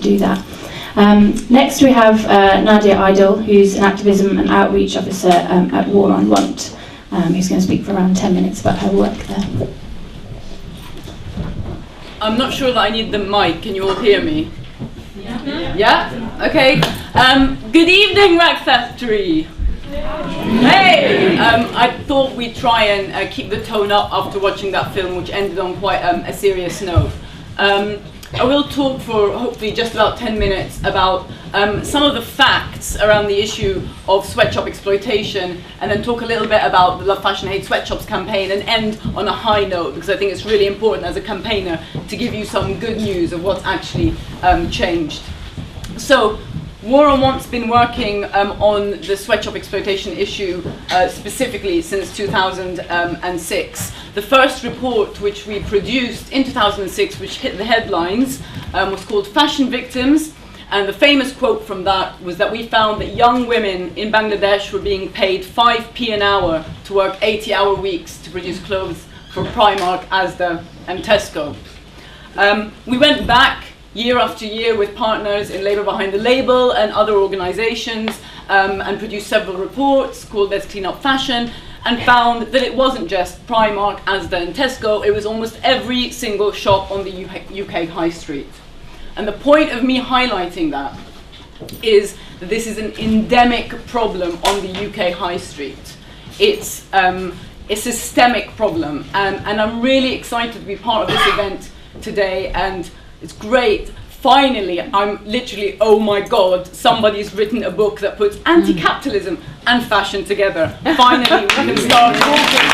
do that. Next we have Nadia Idol, who's an activism and outreach officer at War on Want, who's going to speak for around 10 minutes about her work there. I'm not sure that I need the mic. Can you all hear me? Yeah? Okay. Good evening, Rag Factory. Hey! I thought we'd try and keep the tone up after watching that film, which ended on quite a serious note. I will talk for hopefully just about 10 minutes about some of the facts around the issue of sweatshop exploitation, and then talk a little bit about the Love Fashion Hate Sweatshops campaign, and end on a high note, because I think it's really important as a campaigner to give you some good news of what's actually changed. So, War on Want's been working on the sweatshop exploitation issue specifically since 2006. The first report which we produced in 2006, which hit the headlines, was called Fashion Victims, and the famous quote from that was that we found that young women in Bangladesh were being paid 5p an hour to work 80-hour weeks to produce clothes for Primark, Asda and Tesco. We went back year after year with partners in Labour Behind the Label and other organisations and produced several reports called Let's Clean Up Fashion, and found that it wasn't just Primark, Asda and Tesco, it was almost every single shop on the UK high street. And the point of me highlighting that is that this is an endemic problem on the UK high street. It's a systemic problem, and I'm really excited to be part of this event today, and it's great. Finally, I'm literally, oh my God, somebody's written a book that puts anti-capitalism and fashion together. Finally, we can start talking.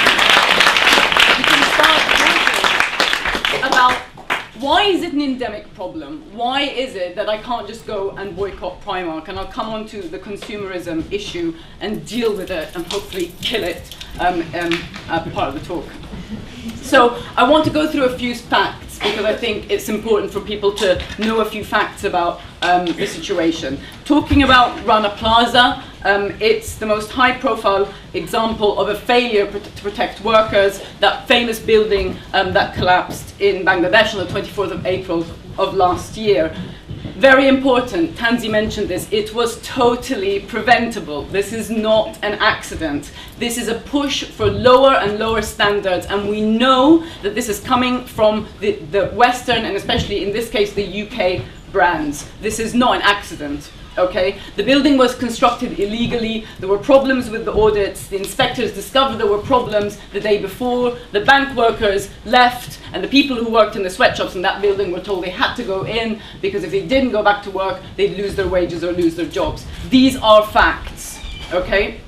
About why is it an endemic problem? Why is it that I can't just go and boycott Primark? And I'll come on to the consumerism issue and deal with it and hopefully kill it at part of the talk. So I want to go through a few facts, because I think it's important for people to know a few facts about the situation. Talking about Rana Plaza, it's the most high-profile example of a failure to protect workers, that famous building that collapsed in Bangladesh on the 24th of April of last year. Very important, Tanzi mentioned this, it was totally preventable. This is not an accident. This is a push for lower and lower standards, and we know that this is coming from the Western, and especially in this case, the UK brands. This is not an accident. Okay, the building was constructed illegally, there were problems with the audits, the inspectors discovered there were problems the day before, the bank workers left, and the people who worked in the sweatshops in that building were told they had to go in, because if they didn't go back to work, they'd lose their wages or lose their jobs. These are facts, okay?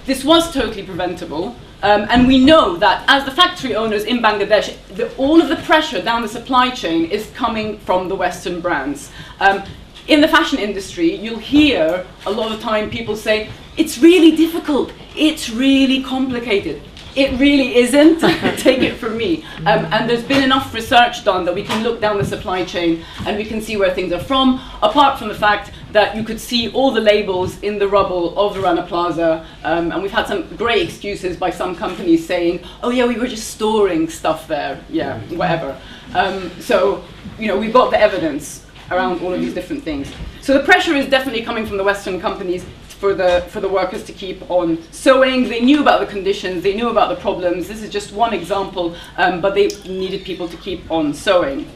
This was totally preventable. And we know that as the factory owners in Bangladesh, all of the pressure down the supply chain is coming from the Western brands. In the fashion industry, you'll hear a lot of time people say, it's really difficult, it's really complicated. It really isn't, take it from me. And there's been enough research done that we can look down the supply chain and we can see where things are from, apart from the fact that you could see all the labels in the rubble of the Rana Plaza, and we've had some great excuses by some companies saying, oh yeah, we were just storing stuff there, yeah, whatever. So, you know, we've got the evidence around all of these different things. So the pressure is definitely coming from the Western companies for the workers to keep on sewing. They knew about the conditions, they knew about the problems. This is just one example, but they needed people to keep on sewing.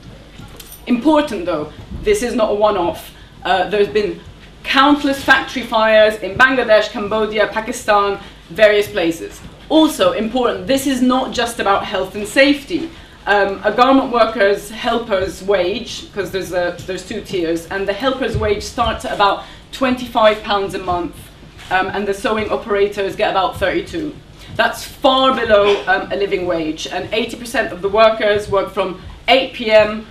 Important though, this is not a one-off. There's been countless factory fires in Bangladesh, Cambodia, Pakistan, various places. Also important, this is not just about health and safety. A garment worker's helper's wage, because there's two tiers, and the helper's wage starts at about £25 a month, and the sewing operators get about 32. That's far below a living wage, and 80% of the workers work from 8 p.m.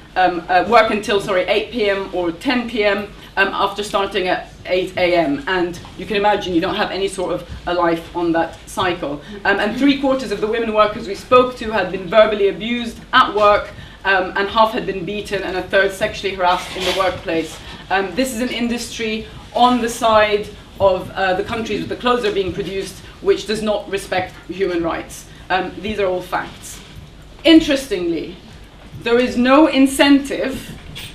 Work until 8 p.m. or 10 p.m. After starting at 8 a.m. And you can imagine you don't have any sort of a life on that cycle. And 3/4 of the women workers we spoke to had been verbally abused at work, and half had been beaten, and a third sexually harassed in the workplace. This is an industry on the side of the countries where the clothes are being produced, which does not respect human rights. These are all facts. Interestingly, there is no incentive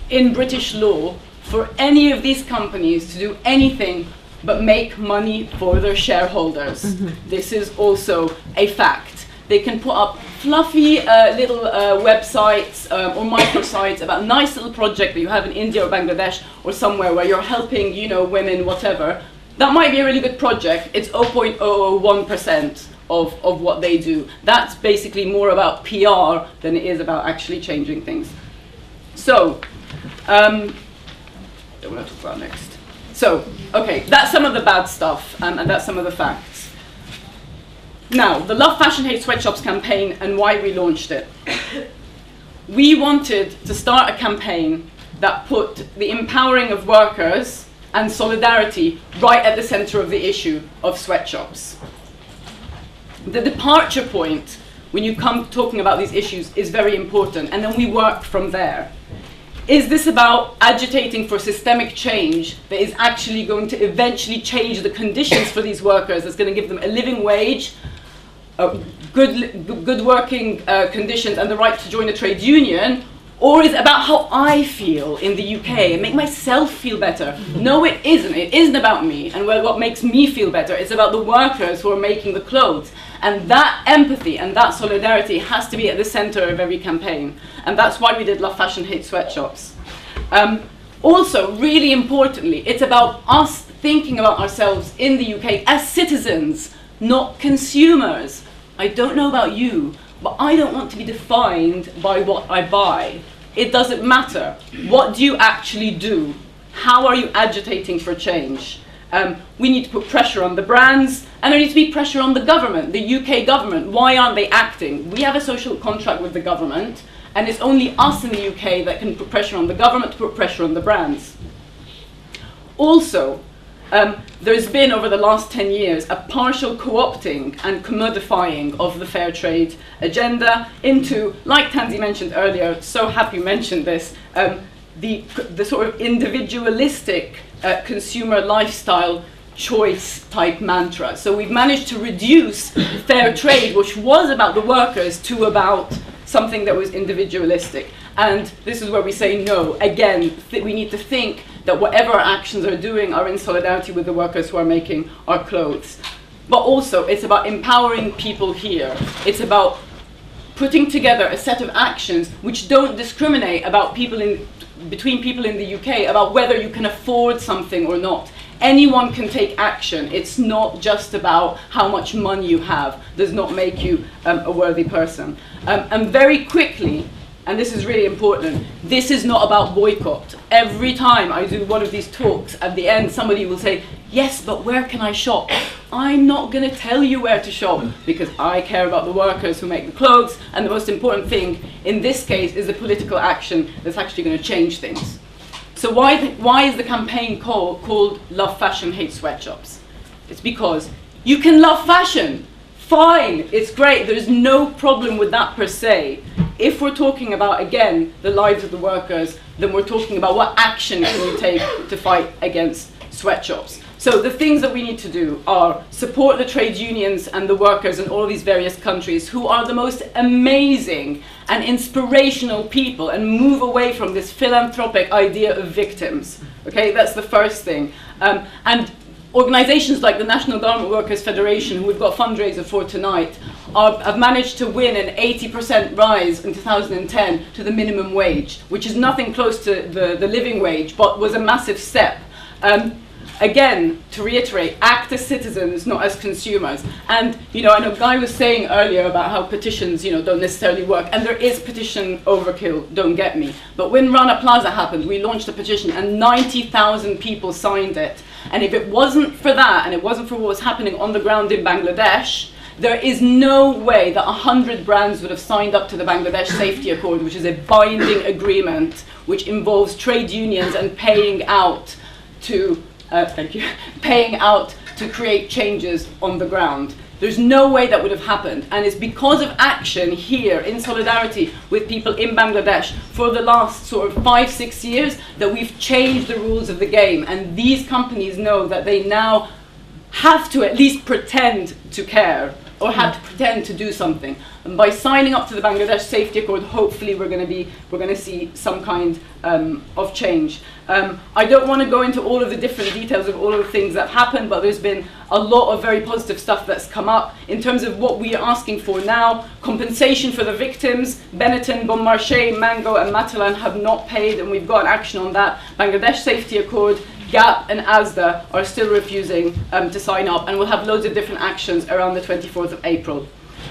in British law for any of these companies to do anything but make money for their shareholders. This is also a fact. They can put up fluffy little websites or microsites about a nice little project that you have in India or Bangladesh or somewhere where you're helping, you know, women, whatever. That might be a really good project. It's 0.001% of what they do. That's basically more about PR than it is about actually changing things. So, what do I want to talk about next? So, okay, that's some of the bad stuff, and that's some of the facts. Now, the Love Fashion Hate Sweatshops campaign and why we launched it. We wanted to start a campaign that put the empowering of workers and solidarity right at the center of the issue of sweatshops. The departure point when you come talking about these issues is very important, and then we work from there. Is this about agitating for systemic change that is actually going to eventually change the conditions for these workers, that's going to give them a living wage, good working conditions and the right to join a trade union? Or is it about how I feel in the UK and make myself feel better? No, it isn't. It isn't about me and what makes me feel better. It's about the workers who are making the clothes. And that empathy and that solidarity has to be at the center of every campaign. And that's why we did Love Fashion Hate Sweatshops. Also, really importantly, it's about us thinking about ourselves in the UK as citizens, not consumers. I don't know about you, but I don't want to be defined by what I buy. It doesn't matter. What do you actually do? How are you agitating for change? We need to put pressure on the brands, and there needs to be pressure on the government, the UK government. Why aren't they acting? We have a social contract with the government, and it's only us in the UK that can put pressure on the government to put pressure on the brands. Also, there's been, over the last 10 years, a partial co-opting and commodifying of the fair trade agenda into, like Tansy mentioned earlier, so happy you mentioned this, the sort of individualistic consumer lifestyle choice type mantra. So we've managed to reduce fair trade, which was about the workers, to about something that was individualistic. And this is where we say no. Again, we need to think that whatever our actions are doing are in solidarity with the workers who are making our clothes. But also, it's about empowering people here. It's about putting together a set of actions which don't discriminate about between people in the UK about whether you can afford something or not. Anyone can take action. It's not just about how much money you have. Does not make you a worthy person. And very quickly, and this is really important, this is not about boycott. Every time I do one of these talks, at the end somebody will say, yes, but where can I shop? I'm not going to tell you where to shop because I care about the workers who make the clothes, and the most important thing in this case is the political action that's actually going to change things. So why is the campaign called Love Fashion Hate Sweatshops? It's because you can love fashion. Fine, it's great. There's no problem with that per se. If we're talking about, again, the lives of the workers, then we're talking about what action can you take to fight against sweatshops. So the things that we need to do are support the trade unions and the workers in all of these various countries who are the most amazing and inspirational people, and move away from this philanthropic idea of victims. Okay, that's the first thing. And organizations like the National Garment Workers Federation, who we've got a fundraiser for tonight, have managed to win an 80% rise in 2010 to the minimum wage, which is nothing close to the living wage, but was a massive step. Again, to reiterate, act as citizens, not as consumers. And, you know, I know Guy was saying earlier about how petitions, you know, don't necessarily work. And there is petition overkill, don't get me. But when Rana Plaza happened, we launched a petition and 90,000 people signed it. And if it wasn't for that, and it wasn't for what was happening on the ground in Bangladesh, there is no way that 100 brands would have signed up to the Bangladesh Safety Accord, which is a binding agreement which involves trade unions and paying out to paying out to create changes on the ground. There's no way that would have happened, and it's because of action here in solidarity with people in Bangladesh for the last sort of 5-6 years that we've changed the rules of the game, and these companies know that they now have to at least pretend to care or had to pretend to do something. And by signing up to the Bangladesh Safety Accord, hopefully we're going to see some kind of change. I don't want to go into all of the different details of all of the things that have happened, but there's been a lot of very positive stuff that's come up in terms of what we are asking for now. Compensation for the victims. Benetton, Bon Marché, Mango and Matalan have not paid, and we've got an action on that. Bangladesh Safety Accord, Gap and Asda are still refusing to sign up, and we'll have loads of different actions around the 24th of April.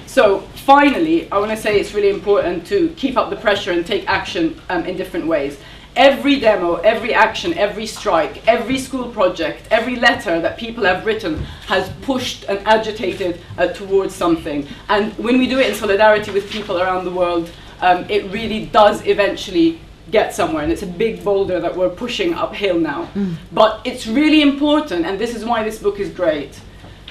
So finally, I want to say it's really important to keep up the pressure and take action in different ways. Every demo, every action, every strike, every school project, every letter that people have written has pushed and agitated towards something. And when we do it in solidarity with people around the world, it really does eventually get somewhere, and it's a big boulder that we're pushing uphill now. But it's really important, and this is why this book is great,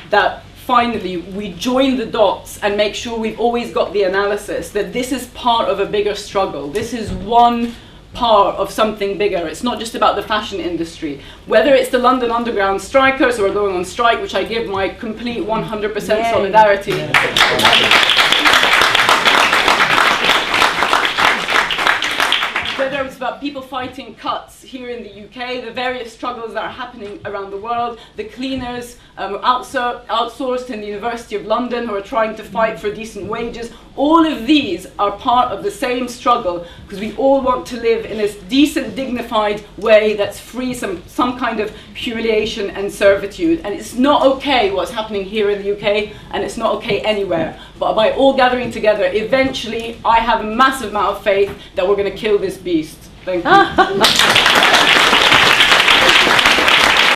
that finally we join the dots and make sure we've always got the analysis, that this is part of a bigger struggle. This is one part of something bigger. It's not just about the fashion industry. Whether it's the London Underground strikers who are going on strike, which I give my complete 100% solidarity. Whether it's about people fighting cuts here in the UK, the various struggles that are happening around the world, the cleaners outsourced in the University of London who are trying to fight for decent wages, all of these are part of the same struggle, because we all want to live in this decent, dignified way that's free from some kind of humiliation and servitude. And it's not okay what's happening here in the UK, and it's not okay anywhere. But by all gathering together, eventually, I have a massive amount of faith that we're going to kill this beast. Thank you.